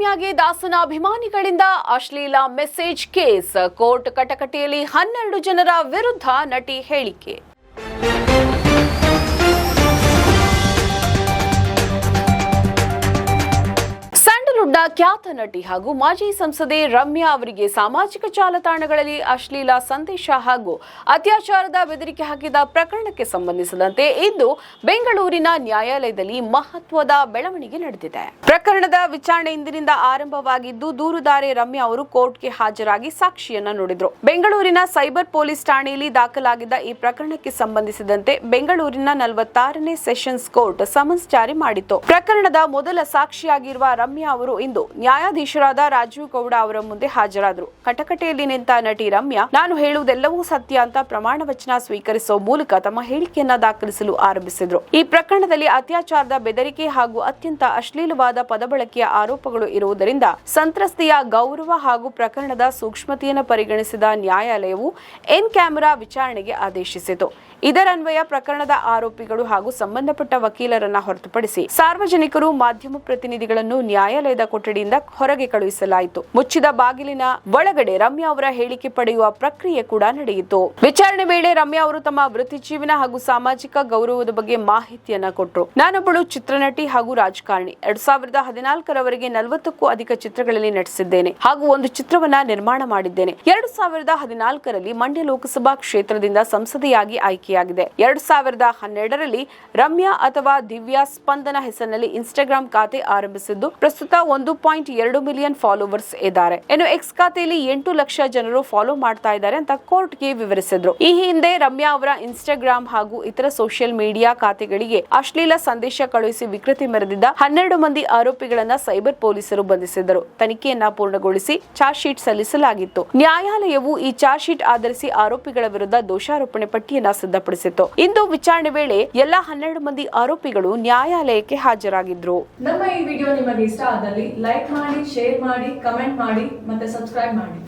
ರಮ್ಯಾಗೆ ದಾಸನ ಅಭಿಮಾನಿಗಳಿಂದ ಅಶ್ಲೀಲ message case. Court ಕಟಕಟೆಯಲ್ಲಿ 12 ಜನರ ವಿರುದ್ಧ ನಟಿ ಹೇಳಿಕೆ. ಸ್ಯಾಂಡಲ್ವುಡ್ನ ಖ್ಯಾತ ನಟಿ ಹಾಗೂ ಮಾಜಿ ಸಂಸದೆ ರಮ್ಯಾ ಅವರಿಗೆ ಸಾಮಾಜಿಕ ಜಾಲತಾಣಗಳಲ್ಲಿ ಅಶ್ಲೀಲ ಸಂದೇಶ ಹಾಗೂ ಅತ್ಯಾಚಾರದ ಬೆದರಿಕೆ ಹಾಕಿದ ಪ್ರಕರಣಕ್ಕೆ ಸಂಬಂಧಿಸಿದಂತೆ ಇಂದು ಬೆಂಗಳೂರಿನ ನ್ಯಾಯಾಲಯದಲ್ಲಿ ಮಹತ್ವದ ಬೆಳವಣಿಗೆ ನಡೆದಿದೆ. ಪ್ರಕರಣದ ವಿಚಾರಣೆ ಇಂದಿನಿಂದ ಆರಂಭವಾಗಿದ್ದು ದೂರುದಾರೆ ರಮ್ಯಾ ಅವರು ಕೋರ್ಟ್ಗೆ ಹಾಜರಾಗಿ ಸಾಕ್ಷಿಯನ್ನ ನುಡಿದರು. ಬೆಂಗಳೂರಿನ ಸೈಬರ್ ಪೊಲೀಸ್ ಠಾಣೆಯಲ್ಲಿ ದಾಖಲಾಗಿದ್ದ ಈ ಪ್ರಕರಣಕ್ಕೆ ಸಂಬಂಧಿಸಿದಂತೆ ಬೆಂಗಳೂರಿನ 46ನೇ ಸೆಷನ್ಸ್ ಕೋರ್ಟ್ ಸಮನ್ಸ್ ಜಾರಿ ಮಾಡಿತ್ತು. ಪ್ರಕರಣದ ಮೊದಲ ಸಾಕ್ಷಿಯಾಗಿರುವ ರಮ್ಯಾ ಅವರು ಇಂದು ನ್ಯಾಯಾಧೀಶರಾದ ರಾಜೀವ್ ಗೌಡ ಅವರ ಮುಂದೆ ಹಾಜರಾದರು. ಕಟಕಟೆಯಲ್ಲಿ ನಿಂತ ನಟಿ ರಮ್ಯಾ, ನಾನು ಹೇಳುವುದೆಲ್ಲವೂ ಸತ್ಯ ಅಂತ ಪ್ರಮಾಣ ವಚನ ಸ್ವೀಕರಿಸುವ ಮೂಲಕ ತಮ್ಮ ಹೇಳಿಕೆಯನ್ನ ದಾಖಲಿಸಲು ಆರಂಭಿಸಿದ್ರು. ಈ ಪ್ರಕರಣದಲ್ಲಿ ಅತ್ಯಾಚಾರದ ಬೆದರಿಕೆ ಹಾಗೂ ಅತ್ಯಂತ ಅಶ್ಲೀಲವಾದ ಪದಬಳಕೆಯ ಆರೋಪಗಳು ಇರುವುದರಿಂದ ಸಂತ್ರಸ್ತೆಯ ಗೌರವ ಹಾಗೂ ಪ್ರಕರಣದ ಸೂಕ್ಷ್ಮತೆಯನ್ನು ಪರಿಗಣಿಸಿದ ನ್ಯಾಯಾಲಯವು ಇನ್ ಕ್ಯಾಮೆರಾ ವಿಚಾರಣೆಗೆ ಆದೇಶಿಸಿತು. ಇದರನ್ವಯ ಪ್ರಕರಣದ ಆರೋಪಿಗಳು ಹಾಗೂ ಸಂಬಂಧಪಟ್ಟ ವಕೀಲರನ್ನ ಹೊರತುಪಡಿಸಿ ಸಾರ್ವಜನಿಕರು, ಮಾಧ್ಯಮ ಪ್ರತಿನಿಧಿಗಳನ್ನು ನ್ಯಾಯಾಲಯದ ಕೊಠಡಿಯಿಂದ ಹೊರಗೆ ಕಳುಹಿಸಲಾಯಿತು. ಮುಚ್ಚಿದ ಬಾಗಿಲಿನ ಒಳಗಡೆ ರಮ್ಯಾ ಅವರ ಹೇಳಿಕೆ ಪಡೆಯುವ ಪ್ರಕ್ರಿಯೆ ಕೂಡ ನಡೆಯಿತು. ವಿಚಾರಣೆ ವೇಳೆ ರಮ್ಯಾ ಅವರು ತಮ್ಮ ವೃತ್ತಿ ಜೀವನ ಹಾಗೂ ಸಾಮಾಜಿಕ ಗೌರವದ ಬಗ್ಗೆ ಮಾಹಿತಿಯನ್ನ ಕೊಟ್ಟರು. ನಾನೊಬ್ಬಳು ಚಿತ್ರನಟಿ ಹಾಗೂ ರಾಜಕಾರಣಿ. 2014ರವರೆಗೆ 40ಕ್ಕೂ ಅಧಿಕ ಚಿತ್ರಗಳಲ್ಲಿ ನಟಿಸಿದ್ದೇನೆ ಹಾಗೂ ಒಂದು ಚಿತ್ರವನ್ನ ನಿರ್ಮಾಣ ಮಾಡಿದ್ದೇನೆ. 2014ರಲ್ಲಿ ಮಂಡ್ಯ ಲೋಕಸಭಾ ಕ್ಷೇತ್ರದಿಂದ ಸಂಸದೆಯಾಗಿ ಆಯ್ಕೆಯಾಗಿದೆ. 2012ರಲ್ಲಿ ರಮ್ಯಾ ಅಥವಾ ದಿವ್ಯಾ ಸ್ಪಂದನ ಹೆಸರಿನಲ್ಲಿ ಇನ್ಸ್ಟಾಗ್ರಾಂ ಖಾತೆ ಆರಂಭಿಸಿದ್ದು ಪ್ರಸ್ತುತ 1.2 ಮಿಲಿಯನ್ ಫಾಲೋವರ್ಸ್ ಇದ್ದಾರೆ. ಇನ್ನು ಎಕ್ಸ್ ಖಾತೆಯಲ್ಲಿ 8 ಲಕ್ಷ ಜನರು ಫಾಲೋ ಮಾಡ್ತಾ ಇದ್ದಾರೆ ಅಂತ ಕೋರ್ಟ್ಗೆ ವಿವರಿಸಿದ್ರು. ಈ ಹಿಂದೆ ರಮ್ಯಾ ಅವರ ಇನ್ಸ್ಟಾಗ್ರಾಂ ಹಾಗೂ ಇತರ ಸೋಷಿಯಲ್ ಮೀಡಿಯಾ ಖಾತೆಗಳಿಗೆ ಅಶ್ಲೀಲ ಸಂದೇಶ ಕಳುಹಿಸಿ ವಿಕೃತಿ ಮೆರೆದಿದ್ದ 12 ಮಂದಿ ಆರೋಪಿಗಳನ್ನ ಸೈಬರ್ ಪೊಲೀಸರು ಬಂಧಿಸಿದ್ದರು. ತನಿಖೆಯನ್ನ ಪೂರ್ಣಗೊಳಿಸಿ ಚಾರ್ಜ್ ಶೀಟ್ ಸಲ್ಲಿಸಲಾಗಿತ್ತು. ನ್ಯಾಯಾಲಯವು ಈ ಚಾರ್ಜ್ ಶೀಟ್ ಆಧರಿಸಿ ಆರೋಪಿಗಳ ವಿರುದ್ಧ ದೋಷಾರೋಪಣೆ ಪಟ್ಟಿಯನ್ನ ಸಿದ್ಧಪಡಿಸಿತ್ತು. ಇಂದು ವಿಚಾರಣೆ ವೇಳೆ ಎಲ್ಲಾ 12 ಮಂದಿ ಆರೋಪಿಗಳು ನ್ಯಾಯಾಲಯಕ್ಕೆ ಹಾಜರಾಗಿದ್ರು. ನಮ್ಮ ಈ ವಿಡಿಯೋ ನಿಮಗೆ ಇಷ್ಟ ಆದಲ್ಲಿ ಲೈಕ್ ಮಾಡಿ, ಶೇರ್ ಮಾಡಿ, ಕಮೆಂಟ್ ಮಾಡಿ ಮತ್ತೆ ಸಬ್ಸ್ಕ್ರೈಬ್ ಮಾಡಿ.